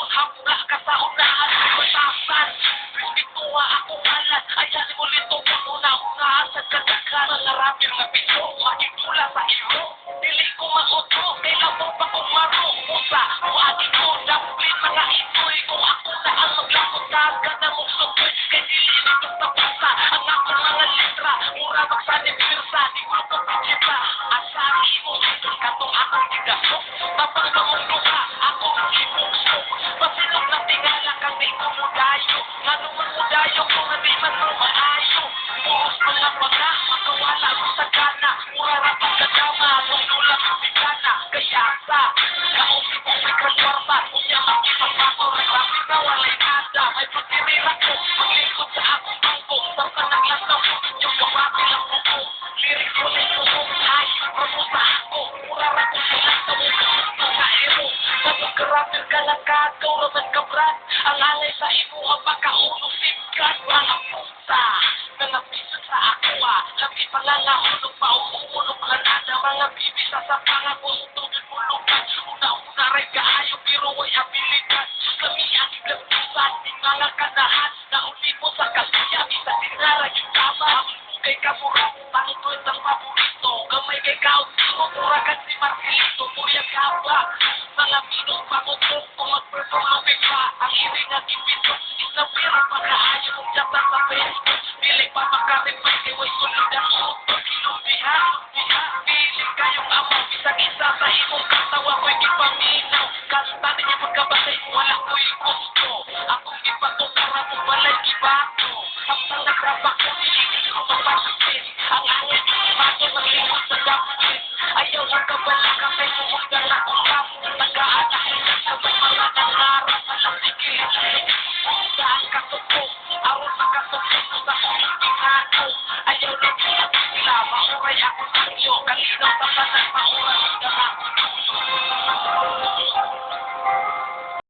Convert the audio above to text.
hangga ka sa unahan ay matasan. Respetuha ako kalat, ayasin mo lito ang una-unahan sa kadagan. Mangarapin na piso, makikula sa iyo. Dili ko mauto, kailan mo pa kung maruhusa. Kung aking ko, daplin mga ito'y kung ako na ang maglakotan ka na mong sukoy. Kay dili nito sa basa, ang ako mga litra. Mura magsanib pirsa, di ko ko pichita. Asari mo, katong akong tigaso. Tapang mong luha, akong ibukso. Pasilog na tingala kang di ko mudayo. Nga naman mudayo kung hindi man mo maayo. Buhos mga panga, makawala mo sa gana. Mura rapang kadama, lula ang bigana. Kaya sa, kaunti ko may kraswarta. Kung niya makipagpato, rapin na walay nada. May pagkirira ko, maglingkod sa akong bangko. Basta naglasaw, yung wawati lang ko. Lirik ko na ito, ay, ramo sa ako. Mura rapang sila sa mga kaero. Nagkarapin ka lang kagaw, raman kabrat. Ang alay sa imo ang makaunong sipkat. Mga pusa, nangapisan sa aqua. Labi pangangahulog pa, umuulog lanada. Mga bibi sa pangagos, tubig mulugan. Una-una rin kaayo, pero ay abilidad. Lami ang iglapisan, di mga kanahan. Nauli mo sa kasiya, isa dinara yung tama. Kay kamurang, tangoy ng paborito. Gamay kay kaunti mo, muragan si Marcelito. Kuya ka ba? Mga minong pangutok, kung mag-perform ang bigla. Ang hiring at ibito, isang pera pagkaayo mong jatan sa Facebook. Piling pa makaripay, iway sulod ang uto. Ilubihan, piling kayong amang isang-isa sa imong katawa. Ko'y kipaminaw, kanta niya magkabatay, wala ko'y gusto. Akong ipato para mo balay ibato. Ang nagrabak ko, iligid ko mapasitin. Ang angin, mato ng limot sa dapat. Ayaw lang kabala ka kay mumugal na kong kapo. Nag-aanahin ka sa may mga nangarap na nasigil. Saan ka tutok? Aron makatutok sa kumitingan ko. Ayaw lang sila sila, mauray ako sa iyo. Kalinaw sa tanan, mauray ang dama.